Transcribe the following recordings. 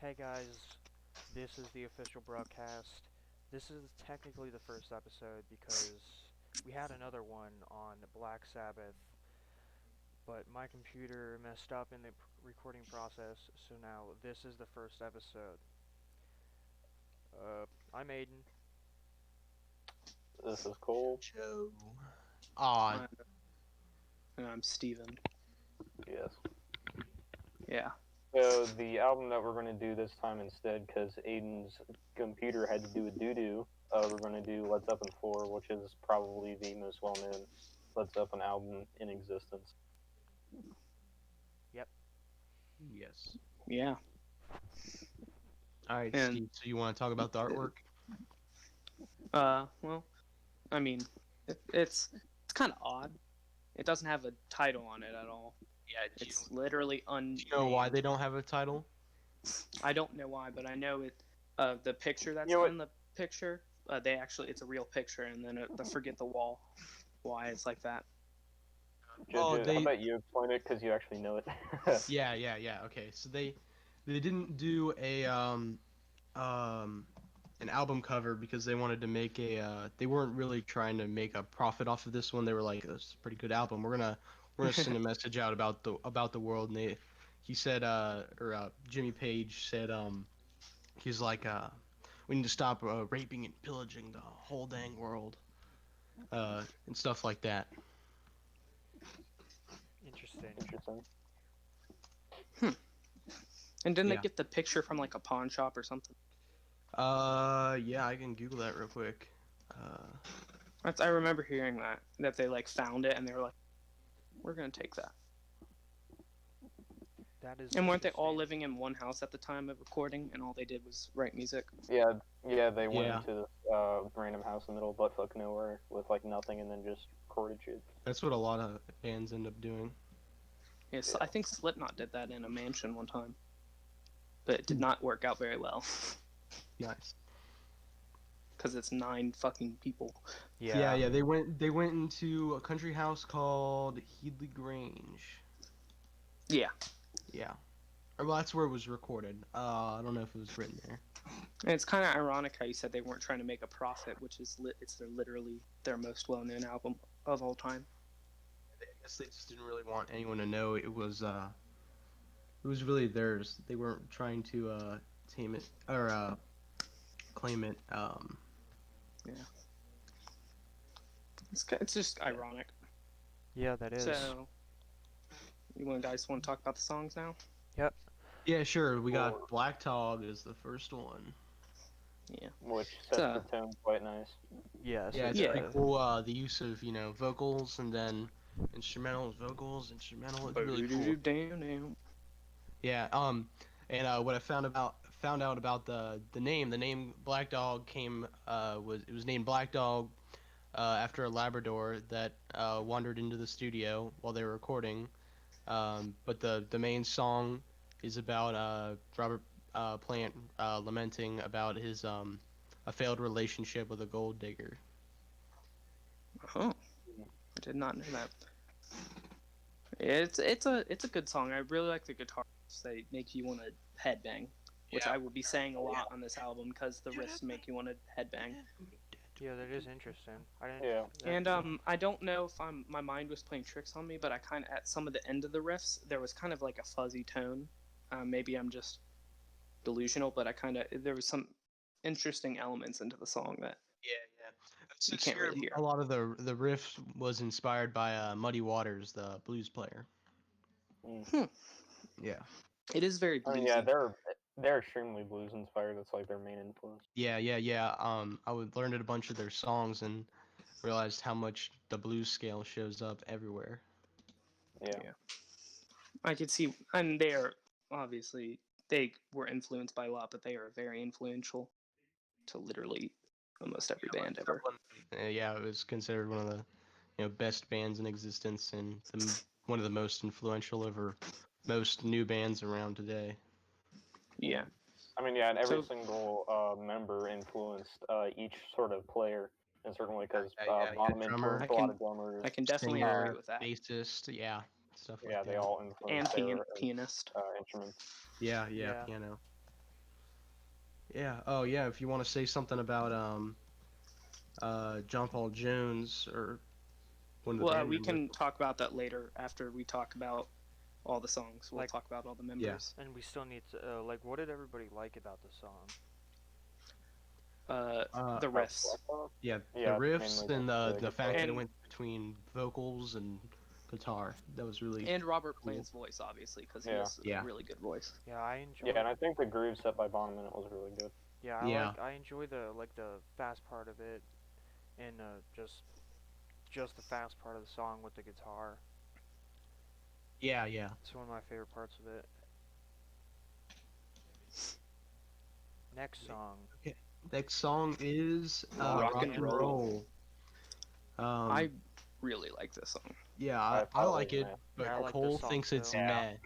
Hey guys, this is the official BruhCast. This is technically the first episode because we had another one on Black Sabbath, but my computer messed up in the recording process, so now this is the first episode. I'm Aiden. This is Cole. Joe. Aw, And I'm Steven. Yes. Yeah. So the album that we're going to do this time instead, because Aiden's computer had to do a doo-doo, we're going to do Led Zeppelin IV, which is probably the most well-known Led Zeppelin album in existence. Yep. yes. Yeah. All right, And- Steve. So you want to talk about the artwork? Well, I mean, it's kind of odd. It doesn't have a title on it at all. Yeah. It's literally unnamed. Do you know why they don't have a title? I don't know why, but I know it. The picture that's You know what? in the picture, it's a real picture, and then forget the wall. Why it's like that? Oh, How about you explain it, because you actually know it? Yeah. Okay. So they didn't do an album cover because they wanted to make they weren't really trying to make a profit off of this one. They were like, "This is a pretty good album. We're gonna send a message out about the world." And he said Jimmy Page said he's like we need to stop raping and pillaging the whole dang world and stuff like that. Interesting. Interesting. And didn't Yeah. they get the picture from like a pawn shop or something? Yeah, I can Google that real quick. I remember hearing that they like found it and they were like, "We're gonna take that." That is. And weren't they all interesting. living in one house at the time of recording, and all they did was write music? Yeah, they went Yeah. into this random house in the middle of buttfuck nowhere with like nothing and then just recorded shit. That's what a lot of bands end up doing. Yes, I think Slipknot did that in a mansion one time, but it did not work out very well Nice. because it's 9 fucking people. Yeah. They went into a country house called Headley Grange. Yeah, Yeah. Or, well, that's where it was recorded. I don't know if it was written there. and it's kind of ironic how you said they weren't trying to make a profit, which is literally their most well-known album of all time. I guess they just didn't really want anyone to know it was really theirs. They weren't trying to tame it or claim it. It's just ironic. Yeah, that is. So, guys want to talk about the songs now? Yeah, sure. We got Or- Black Dog is the first one. Yeah. Which sets the tone quite nice. Yes. Yeah, it's Yeah. pretty cool. The use of vocals and then instrumental. It's really cool. Damn. Yeah. And what I found out about the name Black Dog was named Black Dog after a Labrador that wandered into the studio while they were recording. But the main song is about Robert Plant lamenting about his a failed relationship with a gold digger. Oh, I did not know that. It's a good song. I really like the guitars. They make you want to headbang, which Yeah. I will be saying a lot on this album because the riffs make you want to headbang. Yeah, that is interesting. I didn't. Yeah. And I don't know if my mind was playing tricks on me, but I kind of at some of the end of the riffs there was kind of like a fuzzy tone. Maybe I'm just delusional, but there was some interesting elements into the song that Yeah. you can't really hear. A lot of the riff was inspired by Muddy Waters, the blues player. Mm. Yeah. It is very I bluesy. mean, yeah, they're extremely blues inspired. That's like their main influence. Yeah. I learned a bunch of their songs and realized how much the blues scale shows up everywhere. Yeah. I could see, and they were influenced by a lot, but they are very influential to literally almost every band ever. Yeah, it was considered one of the best bands in existence and one of the most influential over most new bands around today. Yeah. I mean, yeah, and every So- single member influenced each sort of player in a certain way, because Yeah, Bottom drummer. influenced a lot of drummers. I can definitely Singer, agree with that. bassist, yeah, stuff like Yeah, that. they all And influenced their pianist. instruments. Yeah, Yeah. piano. Yeah. Oh yeah. If you want to say something about John Paul Jones or one of the Well, band we members. can talk about that later after we talk about all the songs. We'll Like- talk about all the Yeah. members. And we still need to like, what did everybody like about the song? The riffs. Yeah, Yeah, the riffs mainly and the the fact that it And- went between vocals and guitar. That was really And Robert Cool. Plant's voice, obviously, because he Yeah. has Yeah. a really good voice. Yeah, I enjoy. Yeah, and I think the groove set by Bonham in it was really good. Yeah, Yeah. I enjoy the fast part of it, and just the fast part of the song with the guitar. yeah, yeah. It's one of my favorite parts of it. Next song. Next song is Rock Rock and and Roll. Roll. I really like this song. Yeah, I I thought like it it, was but Yeah, I like Cole this song thinks it's too. Yeah. meh.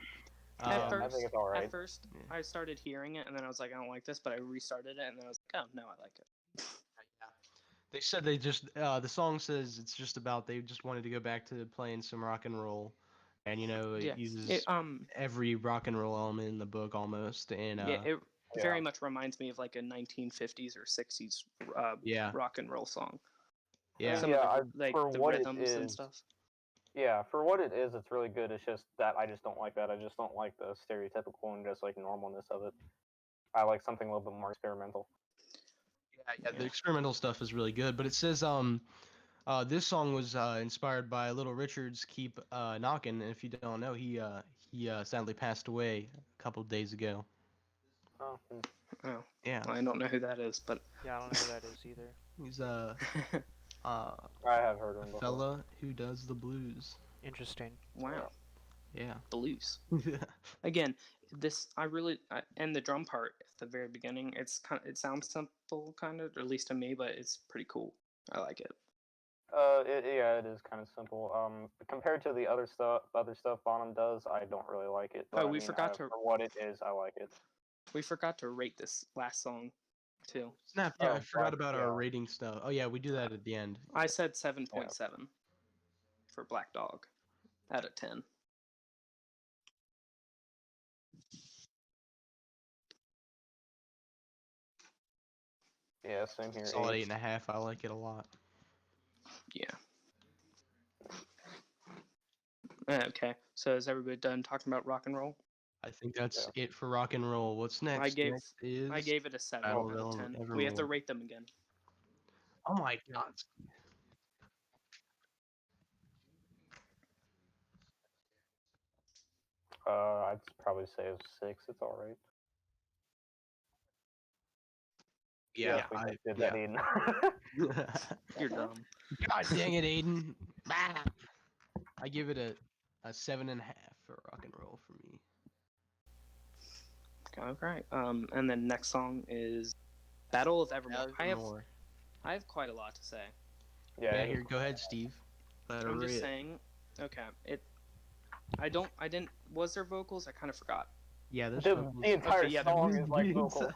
At Um, first, I think it's alright. At first, Yeah. I started hearing it, and then I was like, I don't like this, but I restarted it, and then I was like, oh, no, I like it. They said they just the song says it's just about they just wanted to go back to playing some rock and roll, and it Yeah. uses every rock and roll element in the book almost, and Yeah, it Yeah. very much reminds me of like a 1950s or 60s yeah, rock and roll song. yeah, Some Yeah, of the, like for the what it rhythms and is- stuff. Yeah, for what it is, it's really good. It's just that I just don't like that. I just don't like the stereotypical and just like normalness of it. I like something a little bit more experimental. yeah. The experimental stuff is really good, but it says this song was inspired by Little Richard's "Keep Knockin'." And if you don't know, he sadly passed away a couple of days ago. Oh, Oh, Yeah, I don't know who that is, but Yeah, I don't know who that is either. he's a I have heard of him before. fella who does the blues. Interesting. wow, Yeah. blues. Again, and the drum part at the very beginning. It sounds simple, kind of, or at least to me, but it's pretty cool. I like it. It is kind of simple. Compared to the other stuff Bonham does, I don't really like it. But Oh, I we mean, forgot to- for what it is, I like it. We forgot to rate this last song, too. Snap! Yeah, I Oh, forgot right, about our yeah. rating stuff. Oh yeah, we do that at the end. I said 7.7 for Black Dog out of 10. Yeah, same here. Solid 8. 8.5. I like it a lot. Yeah. Okay, so is everybody done talking about rock and roll? I think that's it for rock and roll. What's next? I gave Next is I gave it a 7 Battle out of of 10. Evermore. We have to rate them again. Oh my god. I'd probably say a 6. It's all right. Yeah, Yes, we just did that, Aiden. You're dumb. God dang it, Aiden. Ah. I give it a 7.5 for rock and roll for me. Okay. And then next song is Battle of Evermore. Evermore. I have quite a lot to say. Yeah, it here, is- go ahead, Steve. Let her I'm just rip. saying. Okay. I didn't. Was there vocals? I kind of forgot. Yeah, this The, one was- the entire yeah, song is like vocal.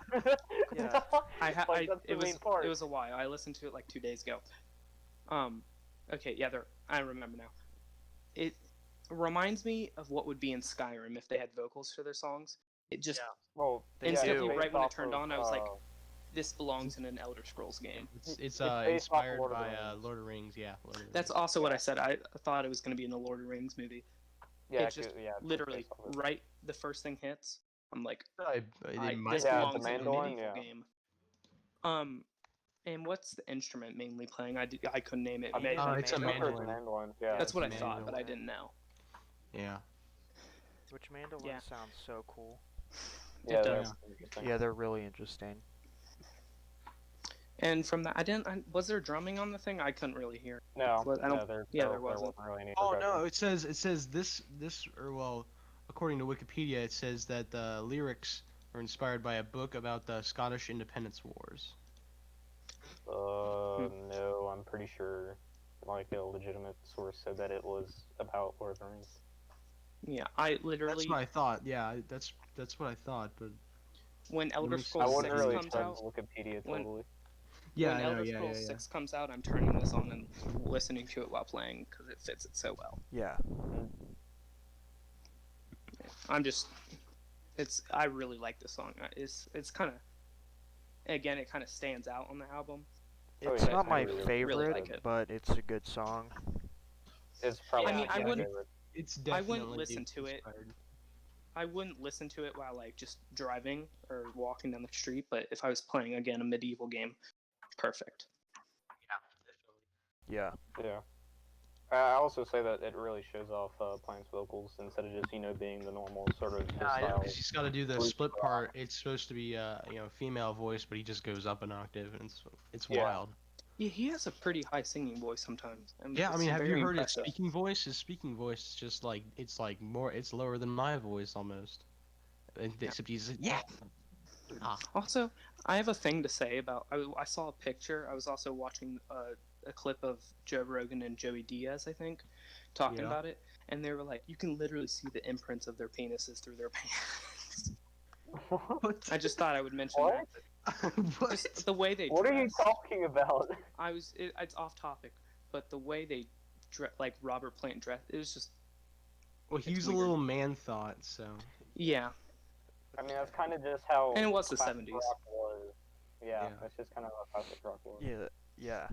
Yeah. Like, that's the main part. It was a while. I listened to it like 2 days ago. Okay, yeah, I remember now. It reminds me of what would be in Skyrim if they had vocals for their songs. It just Well, instantly, it's right when it based turned off on, I was like, this belongs in an Elder Scrolls game. It's based off inspired Lord of the by Rings. Lord of the Rings. Yeah, Lord of the That's Rings. also what I said. I thought it was going to be in a Lord of the Rings movie. yeah, it's just it's Literally, based off of it. right the first thing hits, I'm like, It might this Yeah, be. belongs the in a mandolin, medieval yeah. game. And what's the instrument mainly playing? I couldn't name it. I mean, It's a mandolin. mandolin. Yeah. That's what I it's a thought, but I mandolin. didn't know. Yeah. Which mandolin Yeah. sounds so cool. Yeah, It that's does. interesting. Yeah, they're really interesting. And from that, was there drumming on the thing? I couldn't really hear. No, Well, I don't- there there wasn't. really any Oh percussion. no, it says this or well, according to Wikipedia, it says that the lyrics are inspired by a book about the Scottish Independence Wars. No, I'm pretty sure like a legitimate source said that it was about Lord of the Rings. Yeah, I literally That's what I thought. Yeah, that's what I thought. But when Elder me see. I Scrolls wouldn't 6 really comes trust out, Wikipedia when- totally. yeah, when I know, Elder yeah, Scrolls yeah. 6 comes out, I'm turning this on and listening to it while playing because it fits it so well. Yeah. I really like this song. It's kind of Again, it kind of stands out on the album. Oh, It's yeah, not it's my really, favorite, like it. but it's a good song. It's probably I mean, my I wouldn't favorite. It's I wouldn't definitely listen to it. inspired. I wouldn't listen to it while like just driving or walking down the street, but if I was playing again a medieval game, perfect. Yeah. Yeah. I also say that it really shows off Plank's vocals instead of just being the normal sort of Yeah, I know, style. because he's got to do the blues split rock. part. It's supposed to be female voice, but he just goes up an octave, and it's Yeah. wild. Yeah, he has a pretty high singing voice sometimes. Yeah, I it's mean, have you very heard impressive. his speaking voice? His speaking voice is just like it's lower than my voice almost. Except he's yeah. Ah. Also, I have a thing to say about. I saw a picture. I was also watching a clip of Joe Rogan and Joey Diaz, I think, talking Yeah. about it, and they were like, you can literally see the imprints of their penises through their pants. What? I just thought I would mention What? that. What? Just the way they. What are you dress. talking about? It's off topic, but the way they, like Robert Plant dressed, it was just. Well, he It's was a weird. little man thought, so. Yeah, I mean, that's kind of just how. and it was the classic 70s. rock was. Yeah, Yeah. that's just kind of how classic rock was. Yeah. Yeah.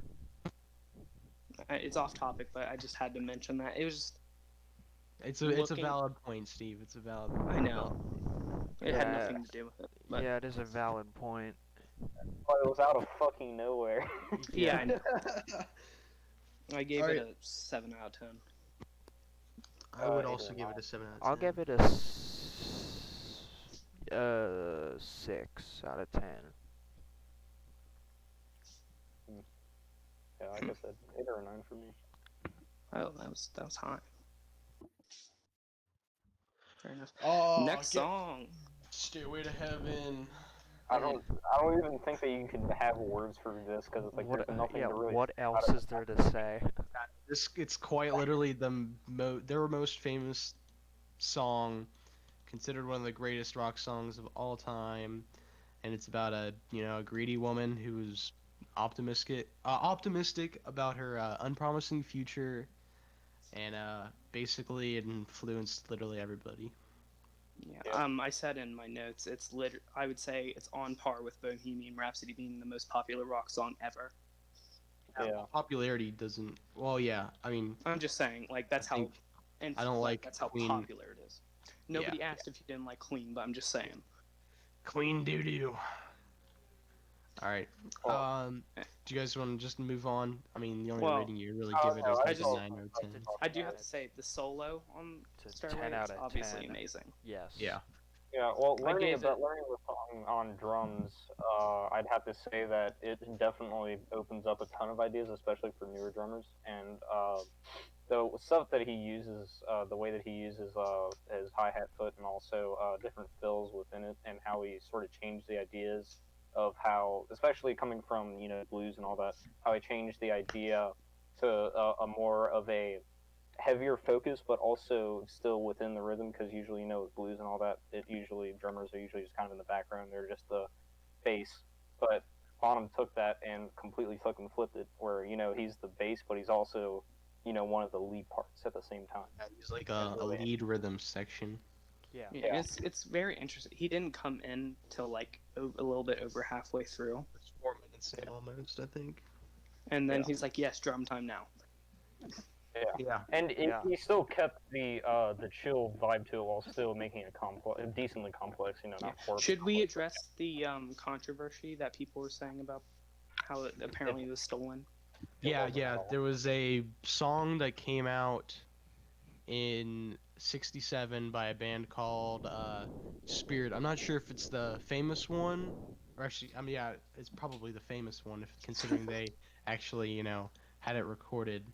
It's off topic, but I just had to mention that. It was just. It's a Looking- valid point, Steve. It's a valid. I know. It had Yeah. nothing to do with it. But Yeah, it is a valid point. But it was out of fucking nowhere. yeah, I know. I gave Alright. it a 7 out of 10. I would Either also give one. it a 7 out of 10. I'll give it a 6 out of 10. Yeah, like I said, 8 or a 9 for me. Oh, that was high. Fair enough. Oh, Next song. Stairway to Heaven. I don't even think that you can have words for this because it's like What? there's nothing Yeah. to really. What else is there to say? It's quite literally their most famous song, considered one of the greatest rock songs of all time, and it's about a greedy woman who's optimistic about her unpromising future, and basically it influenced literally everybody. Yeah. Yeah. I said in my notes, I would say it's on par with Bohemian Rhapsody being the most popular rock song ever. Yeah. Popularity doesn't. Well, yeah. I mean, I'm just saying, like that's I how. think And I don't like that's how Queen. popular it is. Nobody asked if you didn't like Queen, but I'm just saying. Queen doo doo. All right. Well, Do you guys want to just move on? I mean, the only Well, rating you really oh, give it no, is I like just- a 9 or 10. I do have to say the solo on It's a Stairway 10 out is of obviously 10. amazing. Yes. Yeah. Yeah, well, I learning gave the song on drums, I'd have to say that it definitely opens up a ton of ideas, especially for newer drummers. And the stuff that he uses, the way that he uses his hi-hat foot and also different fills within it, and how he sort of changed the ideas of how, especially coming from blues and all that, how he changed the idea to a more of a heavier focus, but also still within the rhythm. Because usually, with blues and all that, drummers are usually just kind of in the background. They're just the bass. But Bonham took that and completely fucking flipped it, where he's the bass, but he's also one of the lead parts at the same time. He's like a lead rhythm section. Yeah. Yeah, it's very interesting. He didn't come in till like a little bit over halfway through, It's 4 minutes in almost, I think. and then Yeah. he's like, "Yes, drum time now." Yeah. And Yeah. he still kept the chill vibe to it while still making it decently complex. Not horribly. Should we complex. address the controversy that people were saying about how it apparently was stolen? Yeah, wasn't at all. there was a song that came out in '67 by a band called Spirit. I'm not sure if it's the famous one, or actually, I mean, yeah, it's probably the famous one, if considering they actually, had it recorded.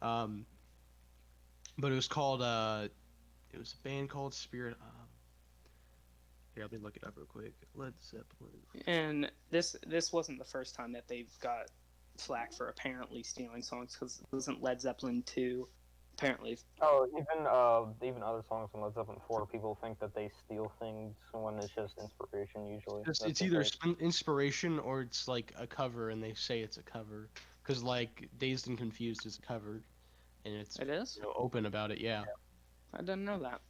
But it was called it was a band called Spirit. Here, let me look it up real quick. Led Zeppelin. And this wasn't the first time that they've got flack for apparently stealing songs, because it wasn't Led Zeppelin II apparently. Oh, even other songs from Led Zeppelin IV, people think that they steal things when it's just inspiration. Usually, It's That's either like- inspiration or it's like a cover, and they say it's a cover. Because like Dazed and Confused is a cover, and it's It is? open about it. Yeah. I didn't know that.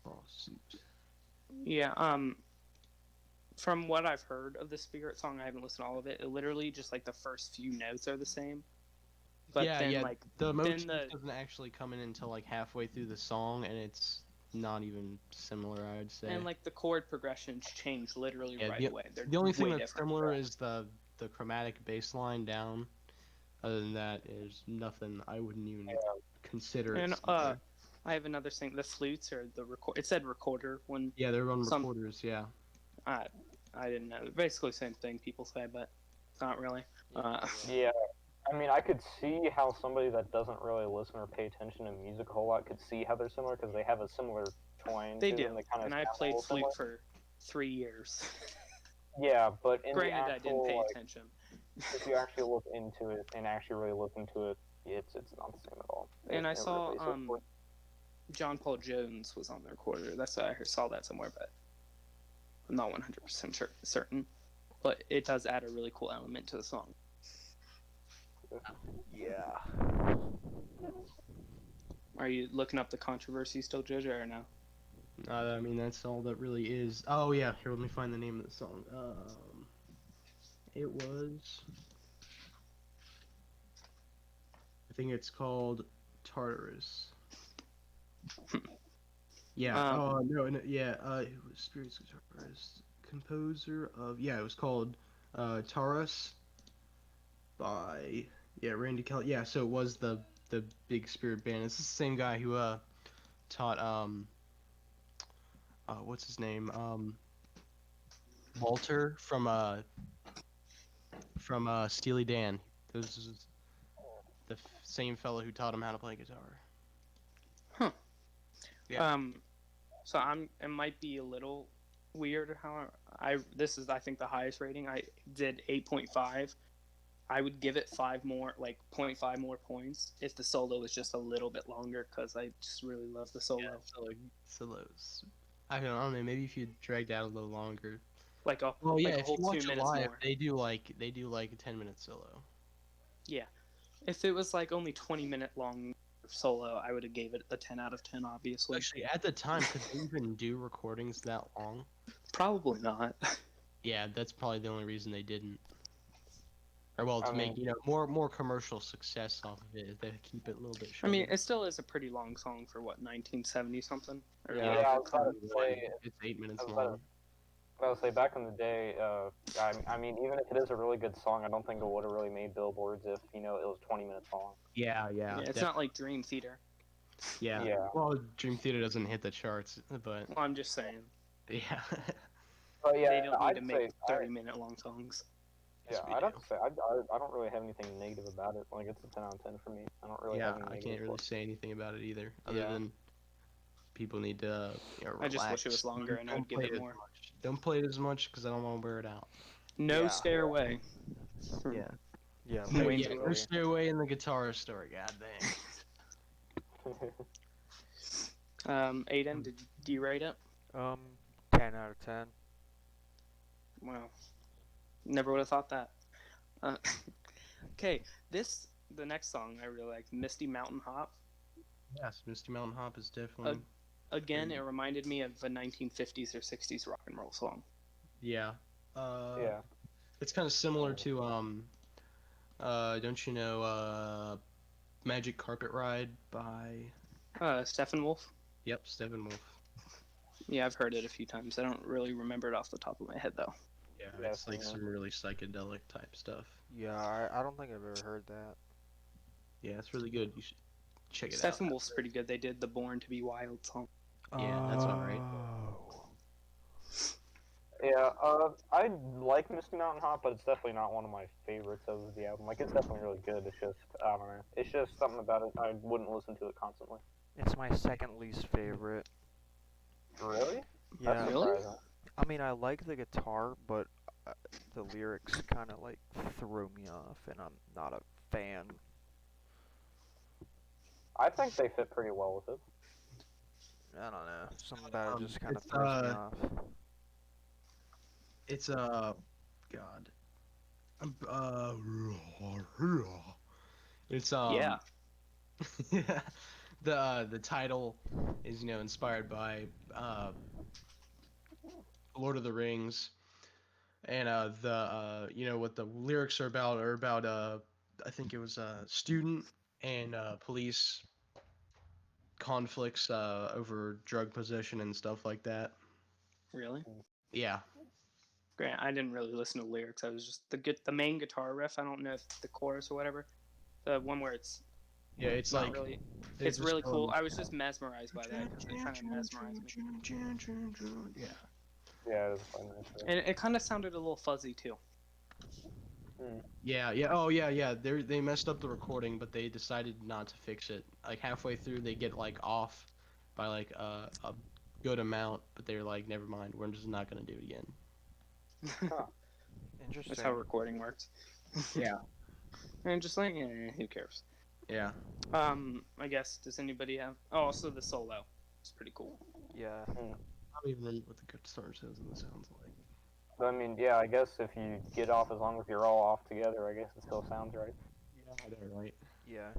Lawsuit. Yeah. from what I've heard of the Spirit song, I haven't listened to all of it. It literally just like the first few notes are the same, but Yeah, then yeah. like The motif the doesn't actually come in until like halfway through the song, and it's not even similar, I would say. and like the chord progressions change literally Yeah, right away. They're the only thing way that's different. similar is the chromatic bass line down. Other than that, is nothing. I wouldn't even consider it And similar. I have another thing. The flutes or the record. It said recorder when Yeah, they're on some. recorders. Yeah. I I didn't know. Basically, same thing people say, but it's not really. Uh, Yeah, I mean, I could see how somebody that doesn't really listen or pay attention to music a whole lot could see how they're similar because they have a similar twang they to do, them. They kind of and I sound a played little flute similar. for 3 years. Yeah, but in the Granted, I didn't actual pay like, attention. if you actually look into it and actually really look into it, it's not the same at all. And I It saw really is. John Paul Jones was on the recorder. That's why I saw that somewhere, but I'm not 100% certain. But it does add a really cool element to the song. Yeah. Are you looking up the controversy still, Jojo, or no? I mean, that's all that really is. Oh yeah, here. Let me find the name of the song. It was. I think it's called Tartarus. Yeah. Oh no. Yeah. It was Spirit's guitarist, composer of. Yeah, it was called Taurus by Randy Kelly. Yeah. So it was the big Spirit band. It's the same guy who taught what's his name Walter from Steely Dan. This is the same fellow who taught him how to play guitar. Huh. Yeah. So it might be a little weird how this is I think the highest rating. I did 8.5. I would give it 5 more, like 0.5 more points if the solo was just a little bit longer because I just really love the solo. Yeah, solos. I don't know. Maybe if you dragged out a little longer. Like a Well, yeah. like a If whole you two watch it minutes live, more. they do like a 10-minute solo. Yeah. If it was like only 20-minute long solo, I would have gave it a 10 out of 10, obviously. Actually, at the time, could they even do recordings that long? Probably not. Yeah, that's probably the only reason they didn't. Or well, I to make mean, more commercial success off of it, they keep it a little bit I shorter. mean, it still is a pretty long song for what 1970 something. Or Yeah. yeah, I was about to say, It's 8 minutes I was long. about to say back in the day, I mean, even if it is a really good song, I don't think it would have really made billboards if it was 20 minutes long. Yeah, Yeah, it's not like Dream Theater. Yeah. Yeah. Well, Dream Theater doesn't hit the charts, but Well, I'm just saying. yeah. But yeah, They don't need I'd to say, make 30-minute long songs. yeah, Yes, we I'd have do. to say, I don't really have anything negative about it. Like, it's a 10 out of 10 for me. I don't really Yeah, have any I negative can't really say anything about it either, other Yeah. than people need to relax. I just wish it was longer and I would give play it as more. much. Don't play it as much because I don't want to wear it out. No Yeah. Stairway. Yeah. Yeah. No, Wayne's yeah. World. Go stay away in the guitar store. God dang. Aiden, do you rate it? 10 out of 10. Wow. Never would have thought that. Uh, okay, the next song I really like, Misty Mountain Hop. Yes, Misty Mountain Hop is definitely. Again, it reminded me of a 1950s or 60s rock and roll song. Yeah. yeah. It's kind of similar to don't you know Magic Carpet Ride by. Steppenwolf. Yep, Steppenwolf. Yeah, I've heard it a few times. I don't really remember it off the top of my head though. Yeah, Yeah, it's like yeah. some really psychedelic type stuff. Yeah, I don't think I've ever heard that. Yeah, it's really good. You should check it out. Steppenwolf's pretty good. They did the Born to Be Wild song. Yeah, that's alright. Yeah, I like Misty Mountain Hop, but it's definitely not one of my favorites of the album. Like, it's definitely really good. It's just, I don't know. It's just something about it. I wouldn't listen to it constantly. It's my second least favorite. Really? Yeah. That's Really? surprising. I mean, I like the guitar, but the lyrics kind of like throw me off, and I'm not a fan. I think they fit pretty well with it. I don't know. Something about it just kind of it's, throws me off. It's God. It's Yeah. the title is inspired by Lord of the Rings, and what the lyrics are about I think it was student and police conflicts over drug possession and stuff like that. Really? Yeah. Grant, I didn't really listen to lyrics. I was just the main guitar riff. I don't know if the chorus or whatever. The one where it's It's not like really. they're It's just really cool. going, I was just mesmerized by that because it kind of mesmerized me, Yeah. Yeah, it was quite nice. and it kind of sounded a little fuzzy too. Yeah, yeah. Oh, yeah, yeah. They messed up the recording, but they decided not to fix it. Like halfway through, they get like off by like a good amount, but they're like, never mind. We're just not gonna do it again. Interesting. That's how recording works. Yeah. And just like, who cares? Yeah. I guess, does anybody have... Oh, also the solo. It's pretty cool. Yeah. I don't even remember what the guitar says and it sounds like. But, I mean, yeah, I guess if you get off, as long as you're all off together, I guess it still sounds right. Yeah, they're right. Yeah.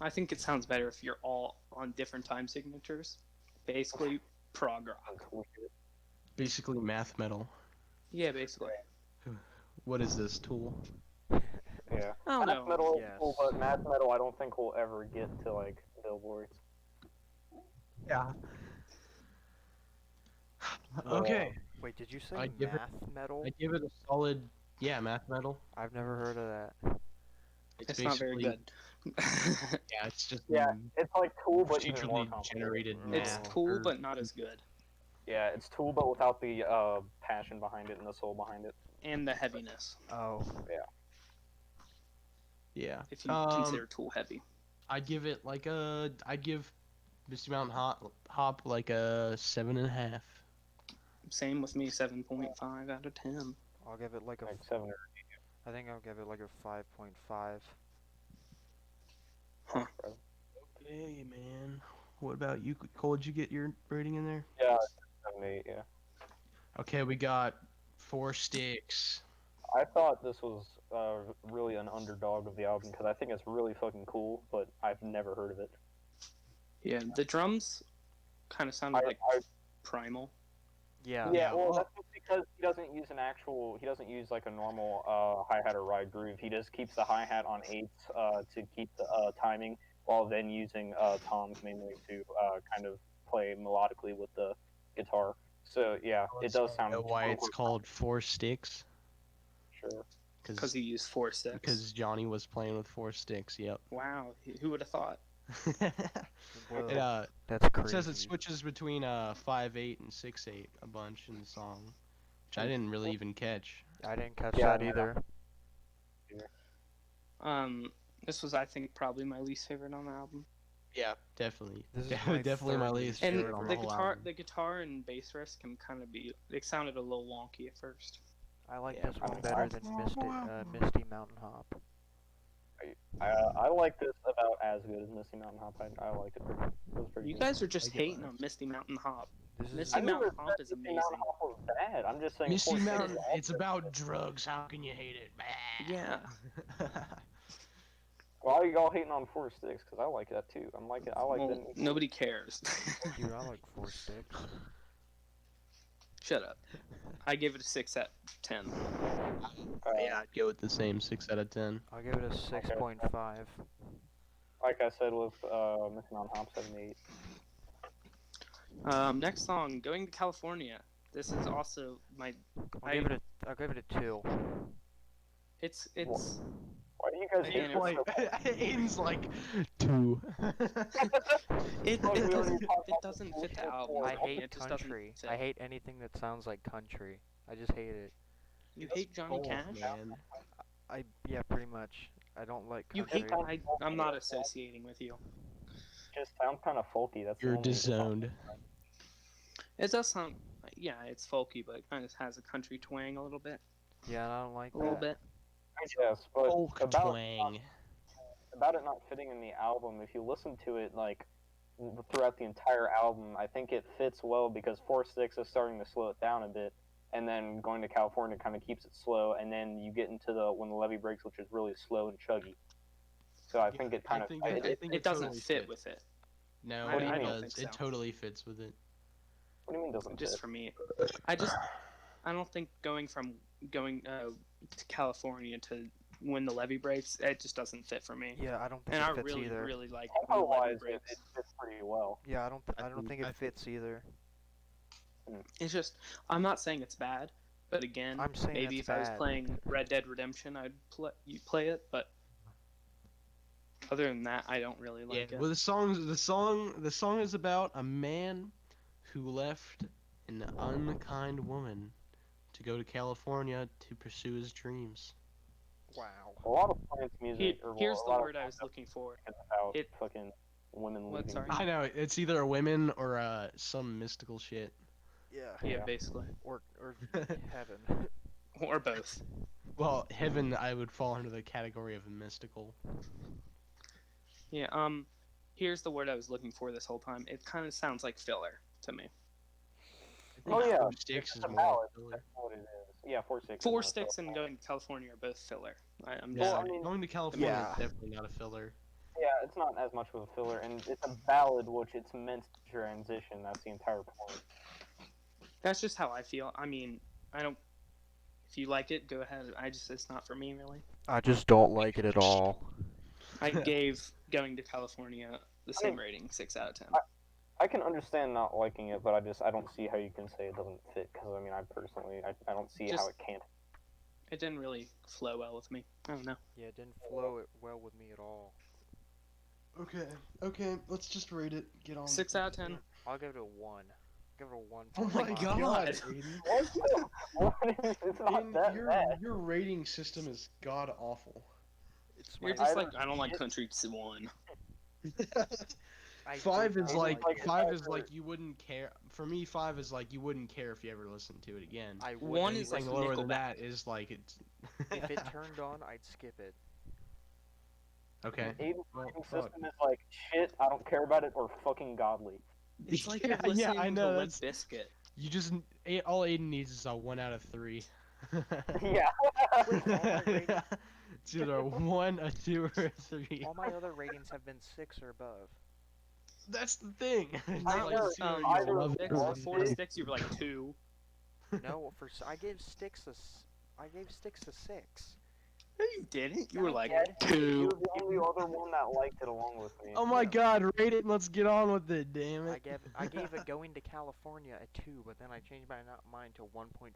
I think it sounds better if you're all on different time signatures. Basically, prog rock. Basically, math metal. Yeah, basically. What is this, Tool? Yeah. I don't Math know. metal is Yes. cool, but math metal I don't think will ever get to, like, billboards. Yeah. Okay. Wait, did you say I give it- math metal? I give it a solid, math metal. I've never heard of that. It's not very good. Yeah, it's just Yeah, it's like Tool, but even more procedurally complicated. generated It's math. cool, or- but not as good. Yeah, it's Tool, but without the passion behind it and the soul behind it. And the heaviness, Oh. Yeah. if you consider Tool heavy. I'd give it like I'd give Misty Mountain Hop like a 7.5. Same with me, 7.5 out of 10. I'll give it like a. Like 7 or I think I'll give it like a 5.5. Huh. Okay, man. What about you? Cole, did you get your rating in there? Yeah, 7, 8, yeah. Okay, we got 4 sticks. I thought this was really an underdog of the album because I think it's really fucking cool, but I've never heard of it. Yeah, the drums kind of sounded like I primal. Yeah. Yeah, well, that's just because he doesn't use like a normal hi-hat or ride groove. He just keeps the hi-hat on 8s to keep the timing, while then using toms mainly to kind of play melodically with the guitar. So yeah, it does sound. Know why it's called 4 sticks? Sure. Because he used 4 sticks. Because Johnny was playing with 4 sticks. Yep. Wow, who would have thought? Whoa, it that's crazy. says it switches between 5/8 and 6/8 a bunch in the song, which I didn't really even catch. I didn't catch Yeah, that either. This was, I think, probably my least favorite on the album. Yeah, definitely. This is my Definitely my third least least And favorite on the whole album. the guitar and bass riffs can kind of be. It sounded a little wonky at first. I like Yeah, this one I- better than Misty Mountain Hop. I like this about as good as Misty Mountain Hop. I liked it. It was pretty You good. guys are just I get hating that. on Misty Mountain Hop. This is Misty I never Mountain Hop said is Misty amazing. Mountain Hop was bad. I'm just saying. Misty 4 Sticks Mountain, is also it's about drugs. How can you hate it? Yeah. Why are y'all hating on 4 Sticks? Because I like that too. I like Well, that. nobody cares. Dude, I like 4 sticks. Shut up. I give it a 6 out of 10. Yeah, I'd go with the same 6 out of 10. I'll give it a 6.5. Like I said with Misty Mountain Hop 7, 8. Next song, Going to California. This is also my. I'll give it a 2. It's. Why do you guys hate Again, this Like, so Aiden's like 2. It Oh, we already doesn't. talked It about doesn't this fit the bullshit album. before. I hate It just doesn't country. fit. I hate anything that sounds like country. I just hate it. You hate Johnny Both, Cash? man. Yeah, pretty much. I don't like You country. hate. I'm not associating with you. Just sounds kind of folky. That's the You're only reason. disowned. It does sound. Yeah, it's folky, but it kind of has a country twang a little bit. Yeah, I don't like A little that. bit. Yes, but Folk about twang. about it not fitting in the album, if you listen to it like throughout the entire album, I think it fits well because 4 Sticks is starting to slow it down a bit, and then Going to California kind of keeps it slow, and then you get into the When the Levee Breaks, which is really slow and chuggy. So I think it kind of. think it- I think It doesn't totally fit fits. with it. No, I it don't does. think It so. totally fits with it. What do you mean doesn't Just fit? for me. I don't think going to California to When the Levee Breaks, it just doesn't fit for me. Yeah, I don't think And it I fits really, either. really like When the Tempo Levee wise, Breaks. it fits pretty well. Yeah, I don't think it I think fits either. It's just, I'm not saying it's bad, but again, I'm saying maybe it's if I was bad. playing Red Dead Redemption, you play it. But other than that, I don't really Yeah, like it. well, the song is about a man who left an unkind woman to go to California to pursue his dreams. Wow. A lot of Plants music, or well, Here's a the lot of word I Plants was looking for. is about It. fucking women What? leaving. Sorry. I know it's either a women or some mystical shit. Yeah. Yeah, Yeah. basically, Or heaven. or both. Well, heaven I would fall under the category of mystical. Yeah. Here's the word I was looking for this whole time. It kind of sounds like filler to me. I think Oh yeah, 4 Sticks it's is a more ballad. like filler. That's what it is. Yeah, 4 6. Four Sticks and Going to California are both filler. I'm Yeah, just Well, I saying. mean, going to California Yeah. is definitely not a filler. yeah, it's not as much of a filler, and it's a ballad, which it's meant to transition. That's the entire point. That's just how I feel. I mean, I don't. If you like it, go ahead. It's not for me really. I just don't like it at all. I gave Going to California the I same mean, rating, 6 out of 10. I can understand not liking it, but I don't see how you can say it doesn't fit. Because I mean, I don't see how Just it can't. it didn't really flow well with me. I don't know. Yeah, it didn't flow it well with me at all. Okay, let's just rate it. Get on. 6 out of 10. I'll give it a 1. Give it a 1. Oh my five. god, What? What? It's not Aiden, that bad. your rating system is god awful. It's You're my just I like, don't I don't like get- country 1. I Five did is not like like it. five is Ever- like you wouldn't care. For me, 5 is like you wouldn't care if you ever listened to it again. I would 1 is like Anything lower than Nickelback. that is like it's. if it turned on, I'd skip it. Okay. Aiden's Well, rating fuck. system is like shit. I don't care about it, or fucking godly. It's like Yeah, you're yeah, listening I to know, Limp that's- Bizkit. You just all Aiden needs is a 1 out of 3. Yeah. Wait, all my ratings, It's either a 1, a 2, or a 3. all my other ratings have been 6 or above. That's the thing. It's I like know, it's either either you love it Sticks, or love you four don't. it. sticks, you were like 2. No, I gave Sticks I gave Sticks a 6. No, you didn't. You were like Yeah, 2. You're the only other one that liked it along with me. Oh my Yeah. god, rate it and let's get on with it, damn I it. gave it Going to California a 2, but then I changed my mind to 1.5.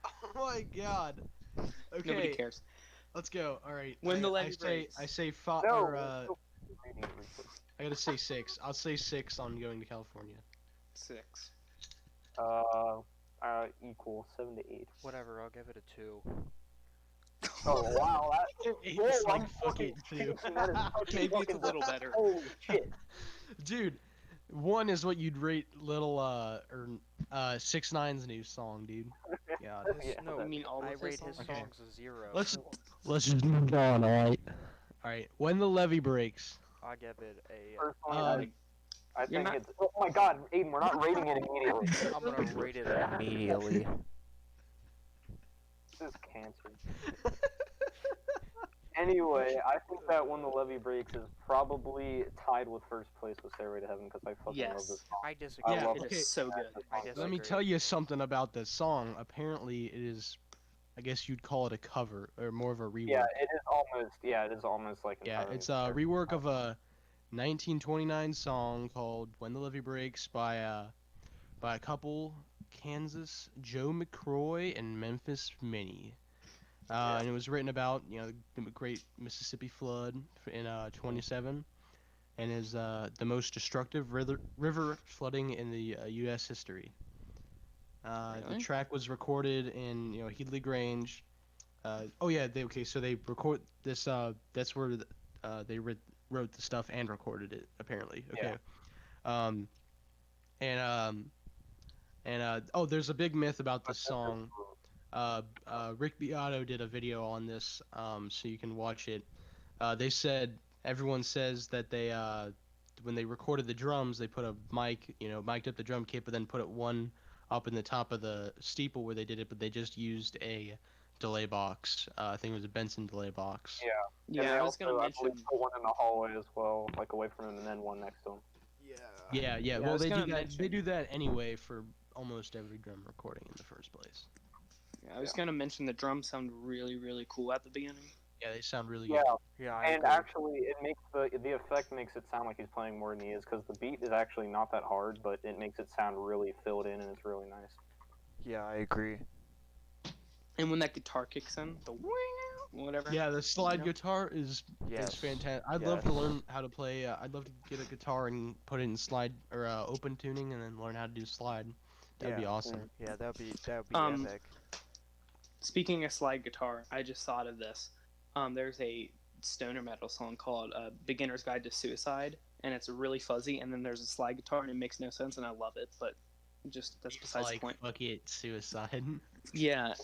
Oh my god. Nobody Okay, cares. let's go. Alright. When the I levee say breaks. I say 5 No. or Rating really quick. I gotta say 6. I'll say 6 on Going to California. 6. Equal 7 to 8. Whatever, I'll give it a 2. Oh wow, It's whoa, like I'm fuck it too. changing that as fucking Maybe it's a fucking- little better. Holy shit. Dude, 1 is what you'd rate little 6ix9ine's new song, dude. God. His, Yeah, no, You mean all I of rate his his songs? songs a 0. Let's just move on, alright? Alright, When the Levee Breaks. I give it a. Personally, I You're think not- it's. Oh my god, Aiden, we're not rating it immediately. I'm gonna rate it immediately. This is cancer. Anyway, I think that When the Levee Breaks is probably tied with first place with Stairway to Heaven because I fucking love Yes. this song. I disagree. Yeah, love It okay. is so good. I Let me disagree. tell you something about this song. Apparently, it is, I guess you'd call it a cover or more of a rework. Yeah, it is almost. Yeah, it is almost like. Yeah, entirely it's a rework of a 1929 song called "When the Levee Breaks" by a couple, Kansas Joe McCroy and Memphis Minnie. Yeah. And it was written about the great Mississippi flood in 27, and is the most destructive river flooding in the U.S. history. The Really? track was recorded in Headley Grange. So they record this. That's where they wrote the stuff and recorded it apparently. Okay. There's a big myth about this song. Rick Beato did a video on this, so you can watch it. Everyone says that they when they recorded the drums, they put a mic, mic'd up the drum kit, but then put it one up in the top of the steeple where they did it, but they just used a delay box. I think it was a Benson delay box. Yeah. Yeah, and they I was gonna also, mention. I believe, put one in the hallway as well, like away from him, and then one next to him. Yeah. Yeah. Yeah, I Well, was they do gonna that. They mention- do that anyway for almost every drum recording in the first place. Yeah, I was gonna mention the drums sound really, really cool at the beginning. Yeah, they sound really Yeah, good. Yeah, I and agree. actually, it makes the effect makes it sound like he's playing more than he is because the beat is actually not that hard, but it makes it sound really filled in and it's really nice. Yeah, I agree. And when that guitar kicks in, the whatever. Yeah, the slide know? guitar is Yes. fantastic. I'd love to learn how to play. I'd love to get a guitar and put it in slide or open tuning, and then learn how to do slide. That'd be Yeah. awesome. Yeah, that would be Um, epic. Speaking of slide guitar, I just thought of this. There's a stoner metal song called "Beginner's Guide to Suicide," and it's really fuzzy. And then there's a slide guitar, and it makes no sense, and I love it. But just that's It's besides the like point. fuck it, suicide. Yeah,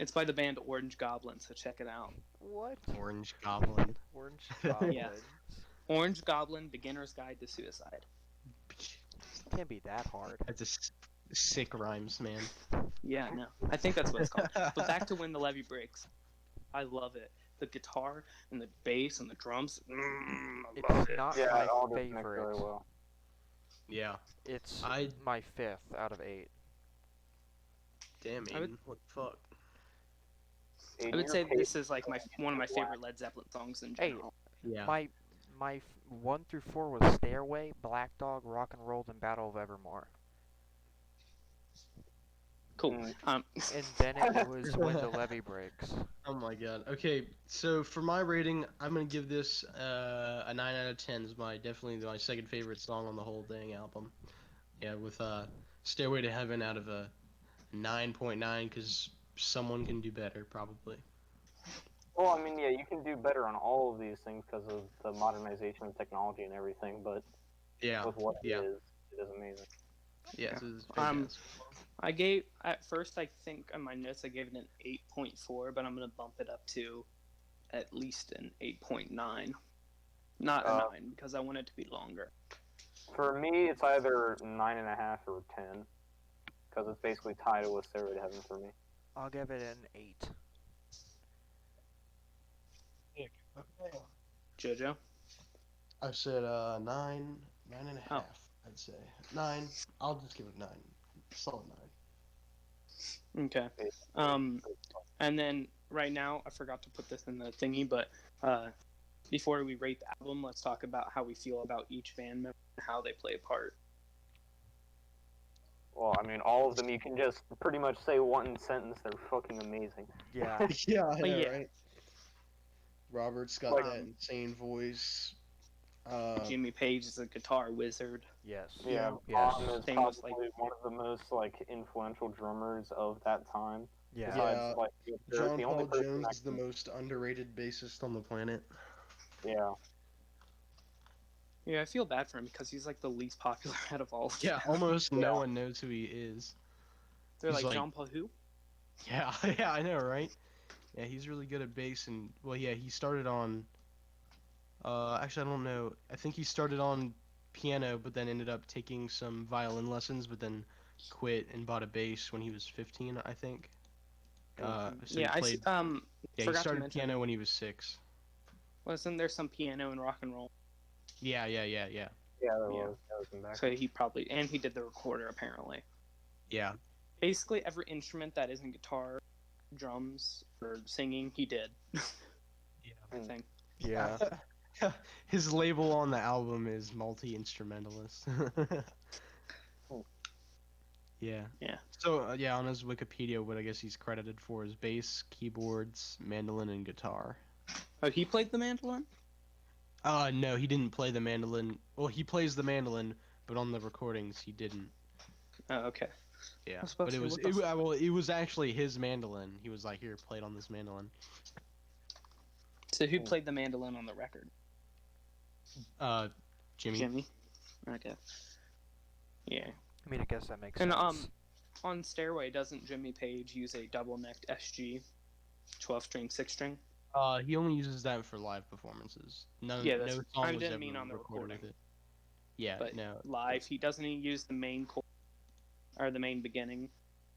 it's by the band Orange Goblin, so check it out. What? Orange Goblin. Orange goblins? Yeah. Orange Goblin, Beginner's Guide to Suicide. Can't be that hard. That's sick rhymes, man. Yeah, no, I think that's what it's called. But back to When the Levee Breaks. I love it. The guitar and the bass and the drums. I love It's it. not Yeah, my it all just mixed favorite. really well. Yeah. It's I my 5th out of 8. damn I would- Aiden, what the fuck? Aiden, I would your say pace this is like one of my is whack. favorite Led Zeppelin songs in Hey, general. Yeah. My 1 through 4 was Stairway, Black Dog, Rock and Roll, and Battle of Evermore. Cool. Mm. And then it was When the Levee Breaks. Oh my god. Okay, so for my rating, I'm gonna give this a 9 out of 10. It's definitely my second favorite song on the whole dang album. Yeah, with Stairway to Heaven out of a 9.9, because someone can do better, probably. Well, I mean, yeah, you can do better on all of these things because of the modernization of technology and everything, but Yeah. with what Yeah. it is amazing. Yeah. Yeah. So it's fantastic. I gave at first. I think on my notes I gave it an 8.4, but I'm gonna bump it up to at least an 8.9. Not a 9 because I want it to be longer. For me, it's either 9.5 or 10, because it's basically tied with Stairway to Heaven for me. I'll give it an 8. Jojo. I said 9, 9.5. I'd say 9. I'll just give it 9. Solid 9. Okay. And then right now I forgot to put this in the thingy, but before we rate the album, let's talk about how we feel about each band member and how they play a part. Well, I mean, all of them, you can just pretty much say one sentence, they're fucking amazing. Yeah. Yeah, I know, yeah. right? Robert's got Like- that insane voice. Jimmy Page is a guitar wizard. Yes. Yeah, Yes. Bonham is Famous, probably one of the most, influential drummers of that time. Yeah. Besides, Yeah. the John only Paul person Jones that is the most underrated bassist on the planet. Yeah. Yeah, I feel bad for him because he's like the least popular out of all. Of Yeah, them. almost Yeah. no one knows who he is. They're he's like, like- John Paul who? Yeah, yeah, I know, right? Yeah, he's really good at bass, and well, yeah, he started on. Actually, I don't know. I think he started on piano, but then ended up taking some violin lessons, but then quit and bought a bass when he was 15, I think. So Yeah, he played. I Yeah, he forgot to started mention. piano when he was 6. Wasn't there some piano in rock and roll? Yeah. Yeah, there Yeah. was. That was in back. So he probably and he did the recorder apparently. Yeah. Basically every instrument that isn't guitar, drums, or singing, he did. I think. Yeah. His label on the album is multi-instrumentalist. Yeah. Yeah. So yeah, on his Wikipedia, what I guess he's credited for is bass, keyboards, mandolin, and guitar. Oh, he played the mandolin? No, he didn't play the mandolin. Well, he plays the mandolin, but on the recordings he didn't. Oh, okay. Yeah, was about but to it say, was what the well, it was actually his mandolin. He was like, "Here, play it on this mandolin." So who played the mandolin on the record? Jimmy. Jimmy. Okay. Yeah. I mean, I guess that makes And sense. on Stairway, doesn't Jimmy Page use a double-necked SG, 12-string, 6-string? He only uses that for live performances. No, Yeah, no that's- song I was didn't ever mean on the recorded recording. with it. Yeah, But no. live, he doesn't use the main chord or the main beginning,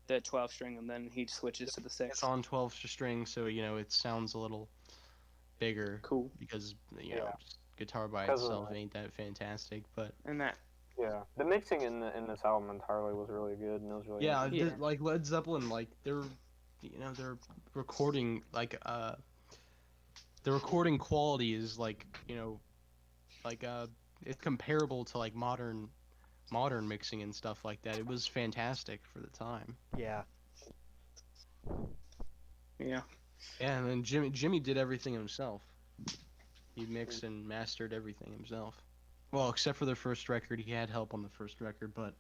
the 12-string, and then he switches to the 6. It's on 12 string, so it sounds a little bigger Cool. because Yeah. just guitar by 'Cause of itself that. ain't that fantastic. But And that Yeah, the mixing in this album entirely was really good, and it was really Yeah, interesting. Yeah. like Led Zeppelin, like they're recording the recording quality is like it's comparable to like modern mixing and stuff like that. It was fantastic for the time. Yeah. Yeah. Yeah, and then Jimmy did everything himself. He mixed and mastered everything himself. Well, except for the first record, he had help on the first record, but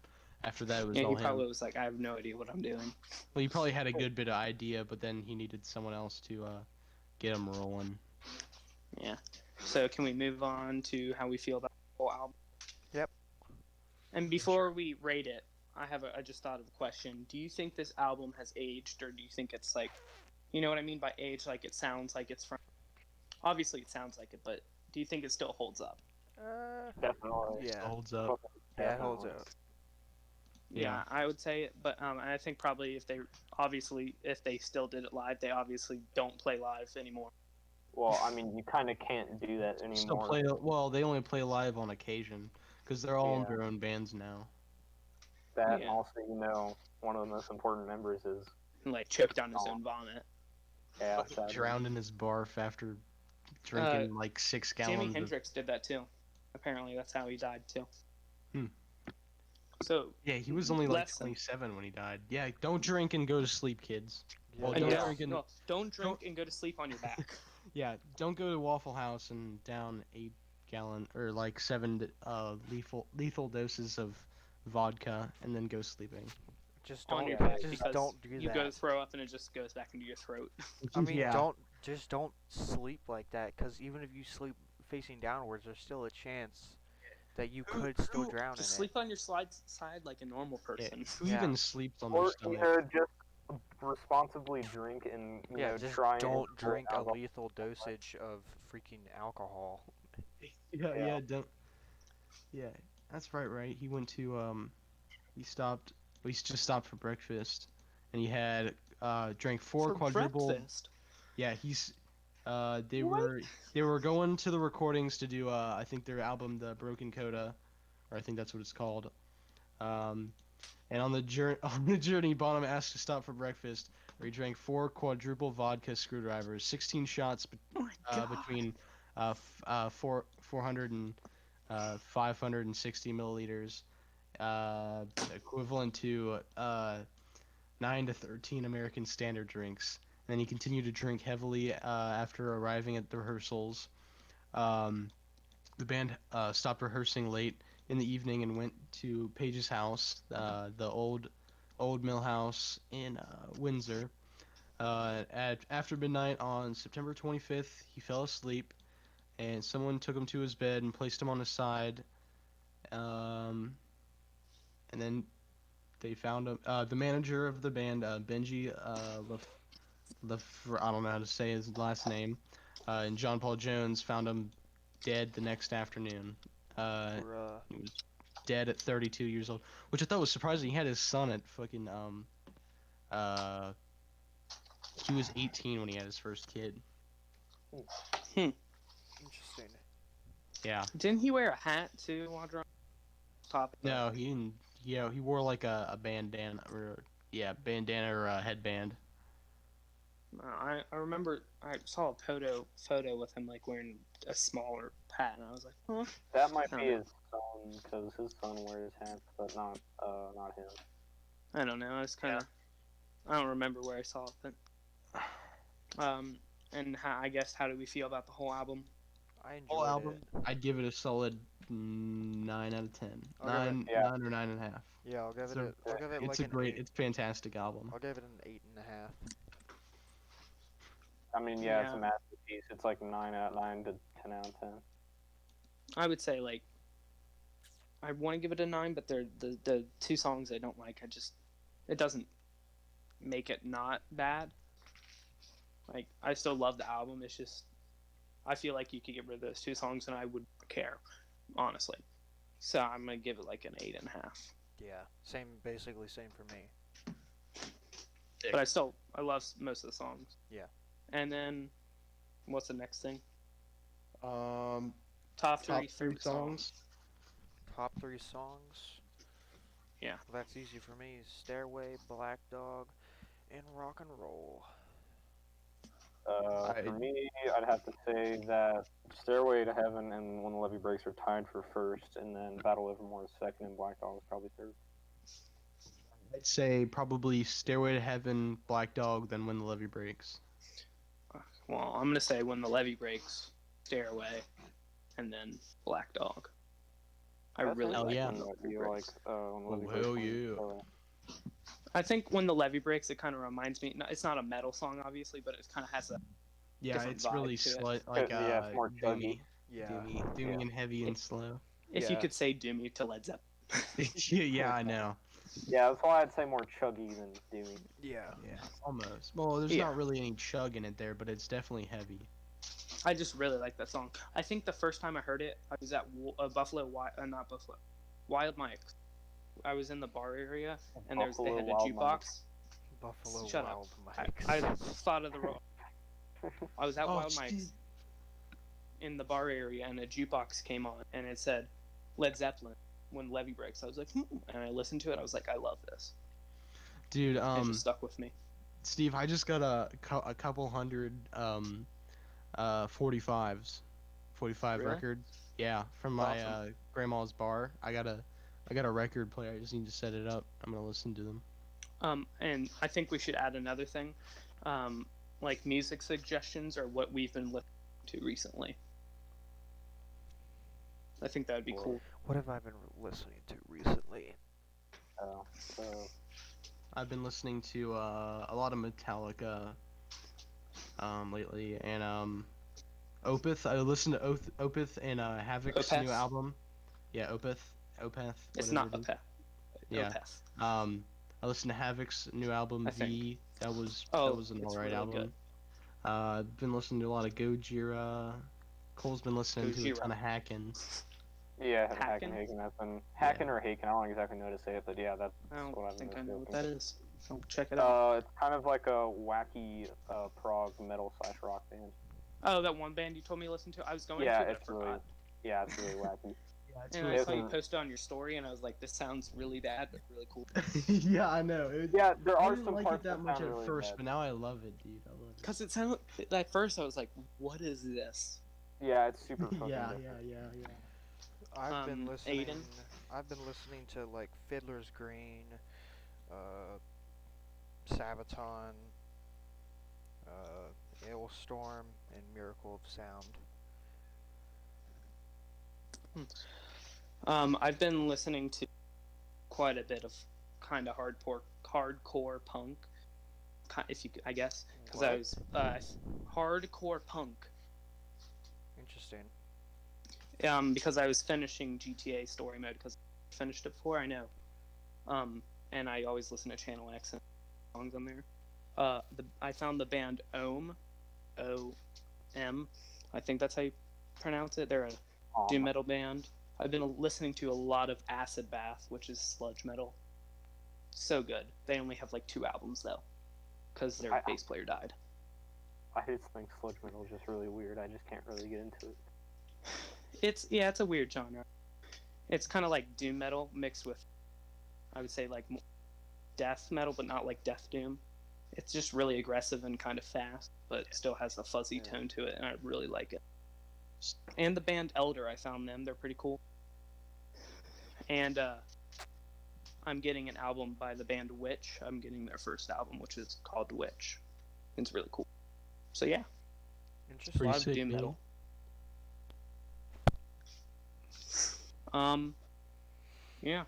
after that it was Yeah, he all him. probably was like, I have no idea what I'm doing. Well, he probably had a good bit of idea, but then he needed someone else to get him rolling. Yeah. So can we move on to how we feel about the whole album? Yep. And before we rate it, I just thought of a question. Do you think this album has aged, or do you think it's like, you know what I mean by age? Like it sounds like it's from. Obviously, it sounds like it, but do you think it still holds up? Definitely. Still Yeah. holds up. Yeah, it holds Definitely. out. Yeah, I would say it, but I think probably if they still did it live, they obviously don't play live anymore. Well, I mean, you kind of can't do that Still anymore. play. Well, they only play live on occasion because they're all in Yeah. their own bands now. That, and Yeah. also, one of the most important members is And like choked on his own vomit. yeah, sadly. Drowned in his barf after Uh, drinking like 6 Jimi gallons. Hendrix did that too. Apparently, that's how he died too. Hmm. So Yeah, he was only like less than- 27 when he died. Yeah, don't drink and go to sleep, kids. Well, Yeah. don't yeah, drink and no, don't drink and go to sleep on your back. yeah, don't go to Waffle House and down 8-gallon or like 7 lethal doses of vodka and then go sleeping. Just on don't. your back Just because don't do you that. go to throw up and it just goes back into your throat. I mean, yeah. don't sleep like that. Because even if you sleep facing downwards, there's still a chance that you could still drown in Just it. sleep on your side like a normal person. Who Yeah. even sleeps on their Or stomach? just responsibly drink and Yeah, just try and don't enjoy drink a alcohol. lethal dosage of freaking alcohol. Yeah, don't. Yeah, that's right. He went to he stopped. He just stopped for breakfast, and he had drank 4 For quadruple. breakfast. Yeah, they What? were going to the recordings to do I think their album The Broken Coda, or I think that's what it's called. And on the journey, Bonham asked to stop for breakfast, where he drank 4 quadruple vodka screwdrivers, 16 shots Oh my god. between 400 and 560 milliliters, equivalent to 9 to 13 American standard drinks. And then he continued to drink heavily after arriving at the rehearsals. The band stopped rehearsing late in the evening and went to Page's house, the old mill house in Windsor. After midnight on September 25th, he fell asleep, and someone took him to his bed and placed him on his side. And then they found him. The manager of the band, Benji I don't know how to say his last name, and John Paul Jones found him dead the next afternoon. Bruh. He was dead at 32 years old, which I thought was surprising. He had his son at fucking he was 18 when he had his first kid. Interesting. Yeah. Didn't he wear a hat too while drunk? No, he didn't. Yeah, he wore like a bandana or bandana or a headband. I remember I saw a photo with him like wearing a smaller hat, and I was like, huh? That might I be don't his son, because his son wears hats, but not him. I don't know. I was kind of. I don't remember where I saw it, but and I guess how do we feel about the whole album? I enjoyed Whole album, it. I'd give it a solid 9 out of 10. I'll give it- 9, Yeah. 9 or 9.5. Yeah, I'll give It's it. I'll give it It's like a an great, 8. it's a fantastic album. I'll give it an 8.5. I mean, yeah, it's a Yeah. masterpiece. It's like 9 to 10 out of 10. I would say like. I want to give it a 9, but the 2 songs I don't like. It doesn't make it not bad. Like I still love the album. It's just I feel like you could get rid of those 2 songs and I wouldn't care, honestly. So I'm gonna give it like an 8.5. Yeah, basically same for me. But I love most of the songs. Yeah. And then, what's the next thing? Um, Top top 3 3 favorite songs. top three songs. Yeah. Well, that's easy for me. Stairway, Black Dog, and Rock and Roll. For I me, I'd have to say that Stairway to Heaven and When the Levee Breaks are tied for first, and then Battle Evermore is second, and Black Dog is probably third. I'd say probably Stairway to Heaven, Black Dog, then When the Levee Breaks. Well, I'm gonna say When the Levee Breaks, Stairway, and then Black Dog. I That's really like yeah. When the interesting that Levee you like Breaks. When the Oh, Levee Breaks hell wins yeah. Stairway. I think When the Levee Breaks, it kind of reminds me. It's not a metal song, obviously, but it kind of has a Yeah, different it's vibe really to it. like Yeah, it's more chuggy. doomy, Yeah. doomy Yeah. and heavy and slow. If you Yeah. could say Doomy to Led Zeppelin. Yeah, I know. Yeah, that's why I'd say more chuggy than doomy. Yeah. Yeah, almost. Well, there's Yeah. not really any chug in it there, but it's definitely heavy. I just really like that song. I think the first time I heard it, I was at Buffalo, not Buffalo, Wild Mike's. I was in the bar area, and they Buffalo had a Wild jukebox. Buffalo Shut Wild up. Mikes. I thought of the wrong. I was at Oh, Wild Mike's in the bar area, and a jukebox came on, and it said Led Zeppelin When Levee Breaks. I was like, and I listened to it. I was like, I love this. Dude, It just stuck with me. Steve, I just got a couple hundred 45s, 45 Really? records. Yeah, from my Awesome. grandma's bar. I got a record player. I just need to set it up. I'm gonna listen to them. And I think we should add another thing, like music suggestions or what we've been listening to recently. I think that would be cool. What have I been listening to recently? So I've been listening to a lot of Metallica lately, and Opeth. I listened to Opeth and Havoc's new Opeth? album. Yeah, Opeth. It's Whatever not it is. Opeth. Yeah. Opeth. I listened to Havoc's new album I think. V. That was an it's alright really album. good. I've been listening to a lot of Gojira. Cole's been listening to a Gojira. ton of Hackin. yeah, Hackin'? Haken. That's been Haken or Haken. I don't exactly know how to say it, but yeah, that's I don't what I've think I been know what listening that is. I'll check it out. It's kind of like a wacky prog metal / rock band. Oh, that one band you told me to listen to? I was going Yeah, to, but I it's really forgot. it's really wacky. Yeah, it's And I really saw you fun. post it on your story, and I was like, this sounds really bad, but really cool. Yeah, I know. Yeah, there I are didn't some like parts it that much sound at really first, bad. but now I love it, dude. I love it. Because it sounded, at first I was like, what is this? Yeah, it's super fucking Yeah. different. Aiden? I've been listening to like Fiddler's Green, Sabaton, Storm, and Miracle of Sound. I've been listening to quite a bit of kind of hardcore punk, if you, I guess, because I was hardcore punk. Interesting. Because I was finishing GTA Story Mode because I finished it before, I know. And I always listen to Channel X and songs on there. I found the band Ohm, O-M. I think that's how you pronounce it. They're a doom metal band. I've been listening to a lot of Acid Bath, which is sludge metal. So good. They only have like 2 albums though, because their bass player died. I just think sludge metal is just really weird. I just can't really get into it. It's a weird genre. It's kind of like doom metal mixed with, I would say, like death metal, but not like death doom. It's just really aggressive and kind of fast, but still has a fuzzy tone to it, and I really like it. And the band Elder, I found them. They're pretty cool. And I'm getting an album by the band Witch. I'm getting their first album, which is called Witch. It's really cool. So yeah, Interesting. a lot of sick, doom dude. metal. Yeah.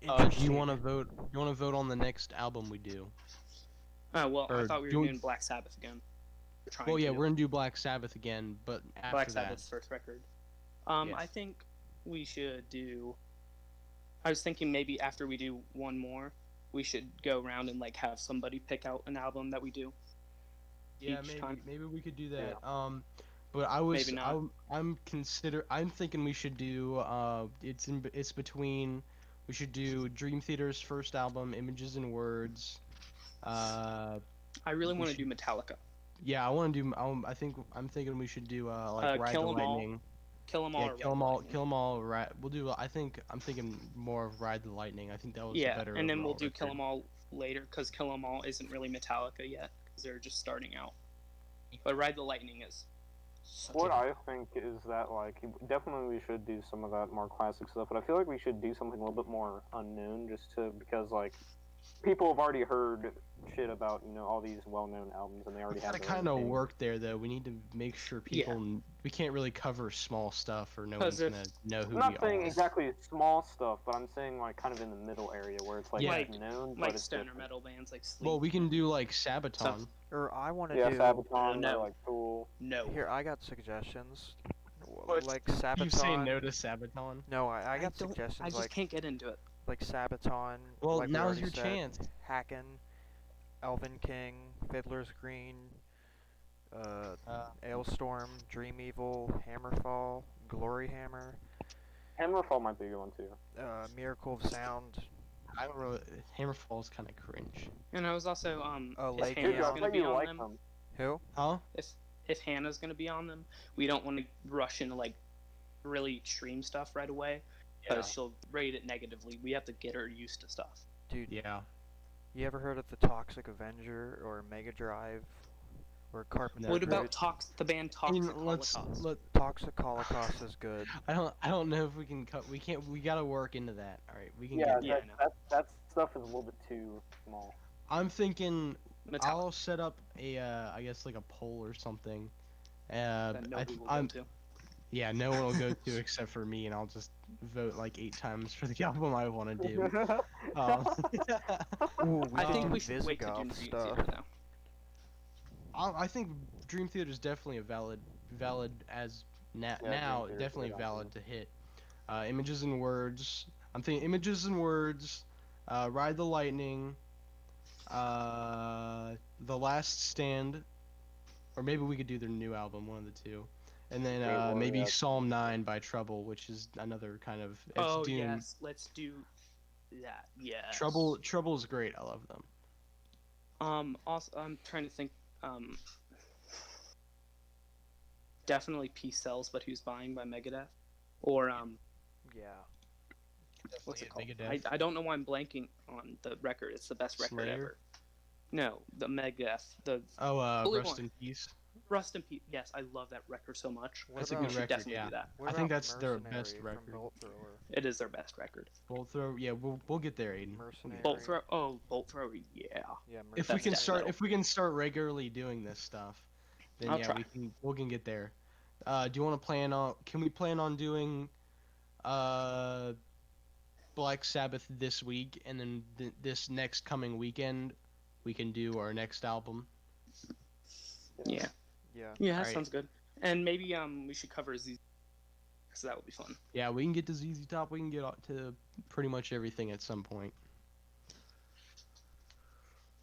Do you want to vote? You want to vote on the next album we do? Well, I Or thought we were doing Black Sabbath again. Well, yeah, we're gonna do Black Sabbath again, but after Black that. Sabbath's first record. Yes. I think we should do. I was thinking maybe after we do one more, we should go around and like have somebody pick out an album that we do. Yeah, each maybe time. maybe we could do that. Yeah. But I was Maybe not. I'm thinking we should do it's between we should do Dream Theater's first album, Images and Words. I really we want to should- do Metallica. Yeah, I want to do. I'm thinking we should do like Ride Kill the 'Em All. Lightning. Kill 'em all. Yeah, or kill Ride them the all. Lightning. Kill them all. We'll do. I'm thinking more of Ride the Lightning. I think that was the Yeah, better and then we'll overall do Kill record. 'em all later because Kill 'em all isn't really Metallica yet because they're just starting out. But Ride the Lightning is. What I think is that like definitely we should do some of that more classic stuff, but I feel like we should do something a little bit more unknown, just to because like people have already heard shit about all these well-known albums, and they We already gotta have their own kind of thing. work there though. We need to make sure people. We can't really cover small stuff, or no 'Cause one's if- gonna know who I'm we not saying are. exactly small stuff, but I'm saying like kind of in the middle area where it's like Yeah. it's known, but Like it's stoner different. metal bands like Sleep. Well, we can do like Sabaton. Or I want to Yeah, do. Sabaton no. or like Tool. No. Here, I got suggestions. What? Like Sabaton. You say no to Sabaton? No, I got don't. suggestions I just can't get into it. like Sabaton. Well, like we now's already your said, chance. Hacken, Elven King, Fiddler's Green, Ailstorm, Dream Evil, Hammerfall, Glory Hammer, Hammerfall might be a good one too. Miracle of Sound. I don't know. Hammerfall's kind of cringe. And I was also if Lake Hannah's Dude, I gonna thought be you on liked them. them. Who? Huh? If Hannah's gonna be on them, we don't want to rush into like really extreme stuff right away because she'll rate it negatively. We have to get her used to stuff. Dude, Yeah. you ever heard of the Toxic Avenger or Mega Drive or Carpenter? No. What about the band Toxic let's Holocaust? let. Toxic Holocaust is good. I don't know if we can cut. We can't. We gotta work into that. All right. We can Yeah, get. Yeah, I know. that stuff is a little bit too small. I'm thinking. Metallica. I'll set up a. I guess like a poll or something. That nobody will go to. Yeah, no one will go to except for me, and I'll just vote like 8 times for the album I want to do. Ooh, I think do we should wait to do Visigoth Dream stuff. Theater though. I think Dream Theater is definitely a valid as now. Yeah, Now Dream Theater's definitely a good valid album. to hit. Images and Words. I'm thinking Images and Words. Ride the Lightning. The Last Stand. Or maybe we could do their new album, one of the two. And then maybe yeah. Psalm 9 by Trouble, which is another kind of. It's Oh doom. yes, let's do that. Yes. Trouble's great. I love them. Also, I'm trying to think. Definitely Peace Sells, but Who's Buying by Megadeth, or Yeah. what's it called? Megadeth. I don't know why I'm blanking on the record. It's the best record Slayer? ever. No, the Megadeth, the Oh, Holy Rust One. in Peace. Rust in Peace. Yes, I love that record so much. What That's a about- good We should record. definitely Yeah. do that. What I think about that's their best Mercenary record. From Bolt Thrower. It is their best record. Bolt Throw. Yeah, we'll get there, Aiden. Mercenary. Bolt Thrower. Oh, Bolt Thrower. Yeah. Yeah, If we That's can death start, metal. if we can start regularly doing this stuff, then I'll yeah, try. we can get there. Do you want to plan on? Can we plan on doing, Black Sabbath this week, and then this next coming weekend, we can do our next album. Yeah. Yeah. Yeah, that Alright. sounds good. And maybe we should cover Z, because that would be fun. Yeah, we can get to ZZ Top. We can get to pretty much everything at some point.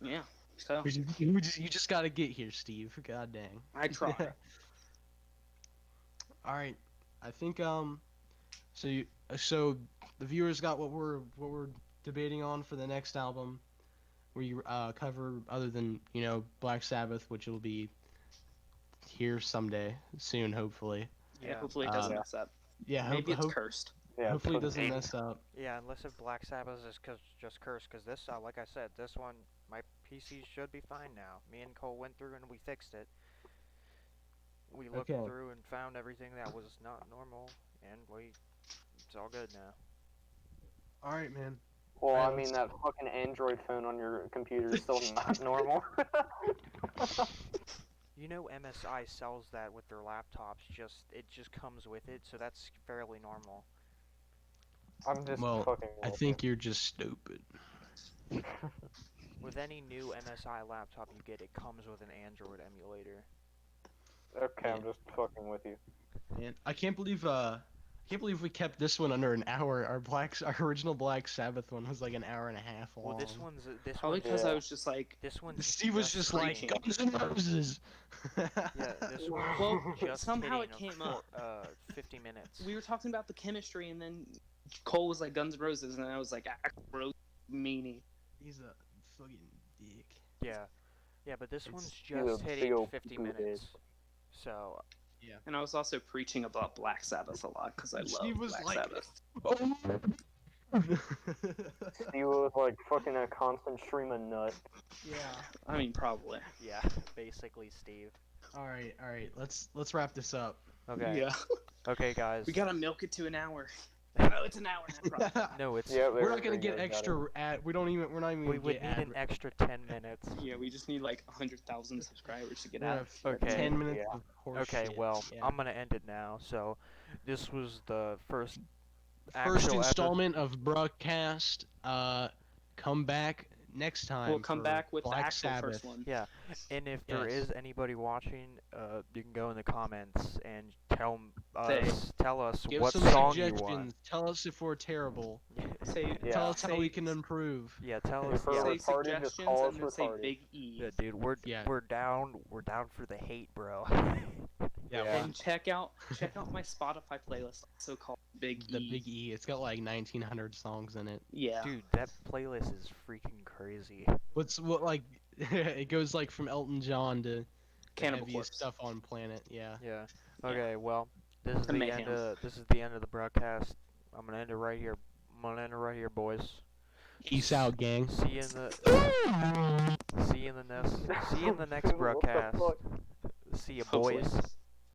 Yeah. So You just gotta get here, Steve. God dang. I try. All right, I think so the viewers got what we're debating on for the next album. We cover other than Black Sabbath, which will be here someday soon, hopefully. Yeah. Hopefully it doesn't Yeah. mess up. Yeah, Maybe it's cursed. Yeah, hopefully it totally. doesn't mess up. Yeah, unless if Black Sabbath is just cursed, because this, like I said, this one, my PC should be fine now. Me and Cole went through and we fixed it. We looked Okay. through and found everything that was not normal, and it's all good now. All right, man. Well, I Alright, mean that fucking Android phone on your computer is still not normal. You know MSI sells that with their laptops, it just comes with it, so that's fairly normal. I'm just Well, fucking. I with think you're just stupid. With any new MSI laptop you get, it comes with an Android emulator. you. Okay, I'm just fucking with you. Man, I can't believe we kept this one under an hour. Our original Black Sabbath one was like an hour and a half long. Well, this Probably one's because Yeah. I was just like, this one's Steve was just like preaching. Guns N' Roses. yeah, this one's Well, just somehow hitting it came up. 50 minutes. we were talking about the chemistry, and then Cole was like Guns N' Roses, and I was like, Rose meanie. He's a fucking dick. Yeah, but this one's He's a just big hitting old 50 poo-poo head. minutes. So Yeah. And I was also preaching about Black Sabbath a lot because I love Steve was Black like- Sabbath. He was like fucking a constant stream of nut. Yeah. I mean, probably. Yeah, basically, Steve. All right. Let's wrap this up. Okay. Yeah. Okay, guys. We gotta milk it to an hour. No, it's an hour now. No, it's. Yeah, We're not gonna get extra ad. We're not even We gonna would get need ad. an extra 10 minutes. Yeah, we just need like 100,000 subscribers to get We're out gonna of have Okay. 10 minutes Yeah. of horse Okay, shit. well, Yeah. I'm gonna end it now. So, this was the first First actual installment of BruhCast. Come back next time. We'll come for back with the Black actual Sabbath. first one. Yeah, and if there Yes. is anybody watching, you can go in the comments and tell Say- us Give what some song you suggestions. want. Tell us if we're terrible. Say, Yeah. Tell us how say- we can improve. Yeah, tell If us. we're Yeah, say retarded, just suggestions call us and then say retarded. Big E. yeah, dude, we're Yeah. we're down for the hate, bro. Yeah. Yeah. And check out my Spotify playlist, also called Big The E. Big E. It's got like 1,900 songs in it. Yeah. Dude, that playlist is freaking crazy. What like it goes like from Elton John to the Cannibal heaviest Corpse. stuff on planet. Yeah. Yeah. Okay, well, this is The the mayhem. end of the broadcast. I'm gonna end it right here. Boys. Peace out, gang. See you in the next What the broadcast. fuck? See you, Hopefully. boys.